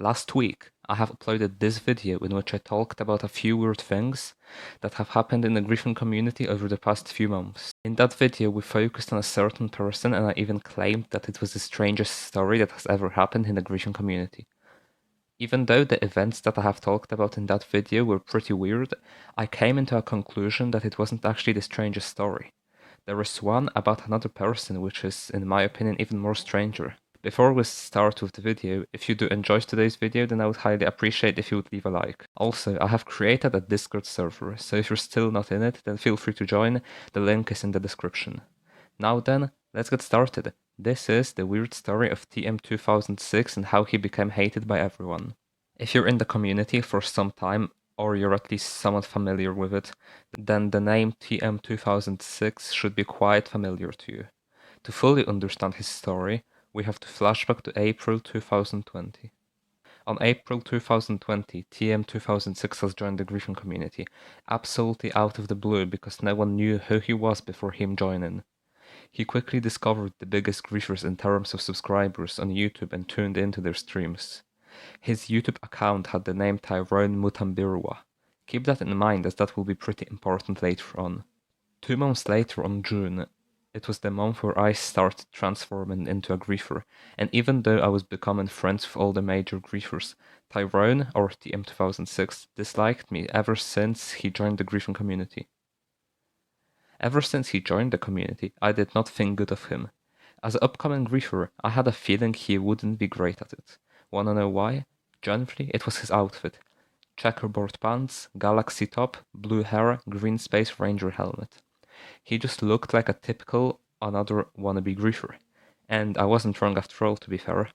Last week, I have uploaded this video in which I talked about a few weird things that have happened in the Griffin community over the past few months. In that video, we focused on a certain person and I even claimed that it was the strangest story that has ever happened in the Griffin community. Even though the events that I have talked about in that video were pretty weird, I came into a conclusion that it wasn't actually the strangest story. There is one about another person which is, in my opinion, even more stranger. Before we start with the video, if you do enjoy today's video, then I would highly appreciate if you would leave a like. Also, I have created a Discord server, so if you're still not in it, then feel free to join, the link is in the description. Now then, let's get started. This is the weird story of TM2006 and how he became hated by everyone. If you're in the community for some time, or you're at least somewhat familiar with it, then the name TM2006 should be quite familiar to you. To fully understand his story, we have to flashback to April 2020. On April 2020, TM2006 has joined the Griffin community, absolutely out of the blue because no one knew who he was before him joining. He quickly discovered the biggest griefers in terms of subscribers on YouTube and tuned into their streams. His YouTube account had the name Tyrone Mutambirwa. Keep that in mind as that will be pretty important later on. 2 months later on June, it was the month where I started transforming into a griefer, and even though I was becoming friends with all the major griefers, Tyrone, or TM2006, disliked me ever since he joined the griefing community. Ever since he joined the community, I did not think good of him. As an upcoming griefer, I had a feeling he wouldn't be great at it. Wanna know why? Generally, it was his outfit. Checkerboard pants, galaxy top, blue hair, green space ranger helmet. He just looked like a typical another wannabe griefer. And I wasn't wrong after all, to be fair.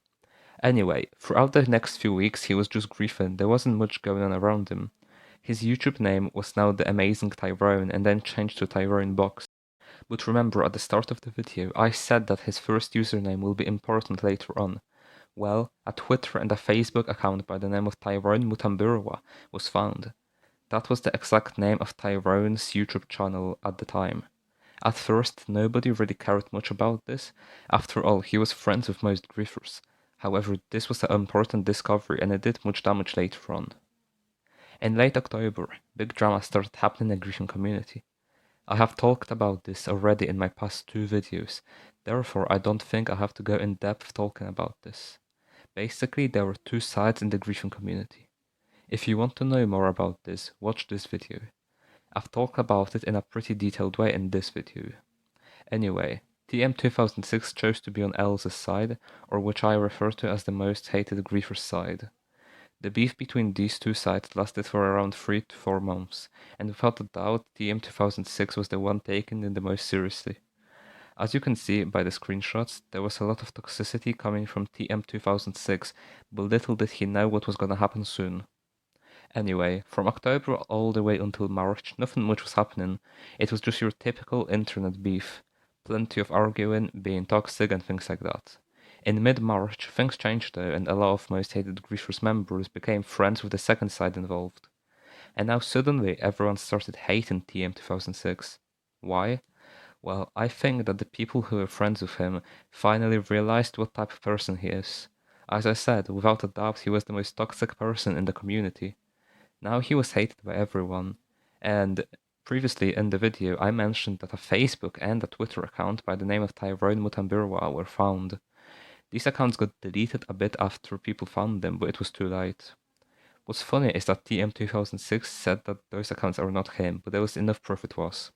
Anyway, throughout the next few weeks he was just griefing, there wasn't much going on around him. His YouTube name was now The Amazing Tyrone and then changed to Tyrone Box. But remember, at the start of the video, I said that his first username will be important later on. Well, a Twitter and a Facebook account by the name of Tyrone Mutambirwa was found. That was the exact name of Tyrone's YouTube channel at the time. At first, nobody really cared much about this. After all, he was friends with most griefers. However, this was an important discovery and it did much damage later on. In late October, big drama started happening in the griefing community. I have talked about this already in my past 2 videos, therefore I don't think I have to go in depth talking about this. Basically, there were 2 sides in the griefing community. If you want to know more about this, watch this video. I've talked about it in a pretty detailed way in this video. Anyway, TM2006 chose to be on LZ's side, or which I refer to as the most hated griefer's side. The beef between these 2 sides lasted for around 3 to 4 months, and without a doubt TM2006 was the one taken in the most seriously. As you can see by the screenshots, there was a lot of toxicity coming from TM2006, but little did he know what was gonna happen soon. Anyway, from October all the way until March, nothing much was happening. It was just your typical internet beef. Plenty of arguing, being toxic and things like that. In mid-March, things changed though, and a lot of Most Hated Griefers members became friends with the second side involved. And now suddenly everyone started hating TM2006. Why? Well, I think that the people who were friends with him finally realized what type of person he is. As I said, without a doubt he was the most toxic person in the community. Now he was hated by everyone, and previously in the video I mentioned that a Facebook and a Twitter account by the name of Tyrone Mutambirwa were found. These accounts got deleted a bit after people found them, but it was too late. What's funny is that TM2006 said that those accounts are not him, but there was enough proof it was.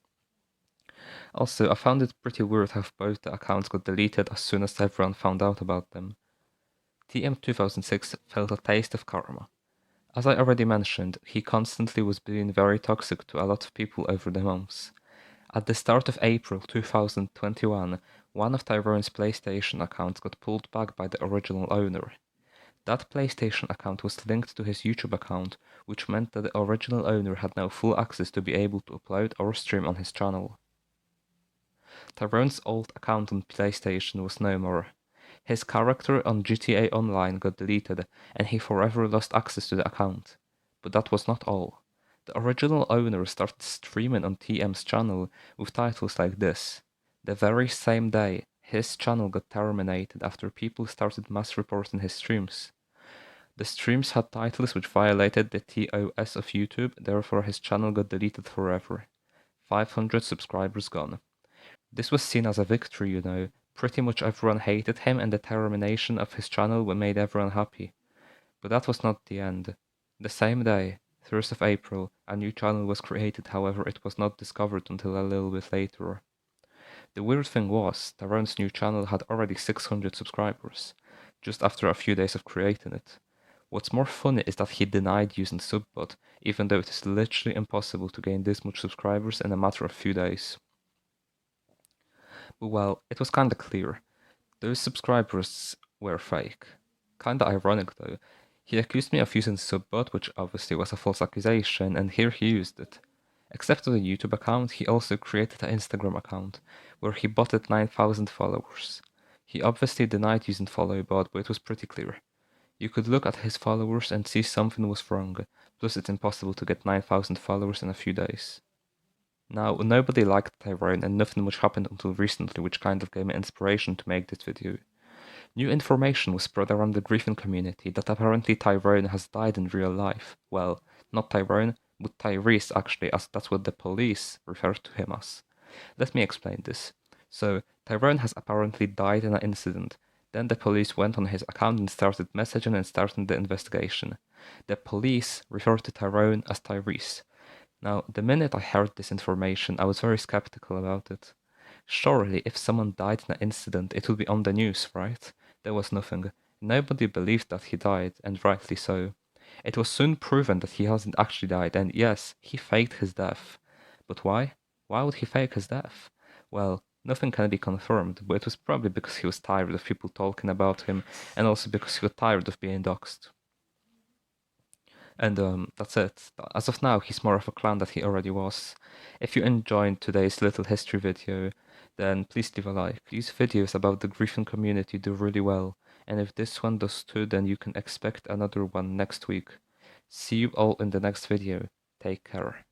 Also, I found it pretty weird how both the accounts got deleted as soon as everyone found out about them. TM2006 felt a taste of karma. As I already mentioned, he constantly was being very toxic to a lot of people over the months. At the start of April 2021, one of Tyrone's PlayStation accounts got pulled back by the original owner. That PlayStation account was linked to his YouTube account, which meant that the original owner had now full access to be able to upload or stream on his channel. Tyrone's old account on PlayStation was no more. His character on GTA Online got deleted, and he forever lost access to the account. But that was not all. The original owner started streaming on TM's channel with titles like this. The very same day, his channel got terminated after people started mass reporting his streams. The streams had titles which violated the TOS of YouTube, therefore his channel got deleted forever. 500 subscribers gone. This was seen as a victory, you know. Pretty much everyone hated him and the termination of his channel made everyone happy. But that was not the end. The same day, 1st of April, a new channel was created, however it was not discovered until a little bit later. The weird thing was, Tyrone's new channel had already 600 subscribers, just after a few days of creating it. What's more funny is that he denied using Subbot, even though it is literally impossible to gain this much subscribers in a matter of few days. But well, it was kinda clear. Those subscribers were fake. Kinda ironic though. He accused me of using Subbot, which obviously was a false accusation, and here he used it. Except for the YouTube account, he also created an Instagram account, where he botted 9,000 followers. He obviously denied using FollowBot, but it was pretty clear. You could look at his followers and see something was wrong, plus it's impossible to get 9,000 followers in a few days. Now, nobody liked Tyrone and nothing much happened until recently, which kind of gave me inspiration to make this video. New information was spread around the Griffin community that apparently Tyrone has died in real life. Well, not Tyrone, but TYRESE actually, as that's what the police referred to him as. Let me explain this. So, Tyrone has apparently died in an incident. Then the police went on his account and started messaging and starting the investigation. The police referred to Tyrone as TYRESE. Now, the minute I heard this information, I was very skeptical about it. Surely, if someone died in an incident, it would be on the news, right? There was nothing. Nobody believed that he died, and rightly so. It was soon proven that he hasn't actually died, and yes, he faked his death. But why? Why would he fake his death? Well, nothing can be confirmed, but it was probably because he was tired of people talking about him, and also because he was tired of being doxxed. And that's it. As of now, he's more of a clown than he already was. If you enjoyed today's little history video, then please leave a like. These videos about the Griffin community do really well, and if this one does too, then you can expect another one next week. See you all in the next video. Take care.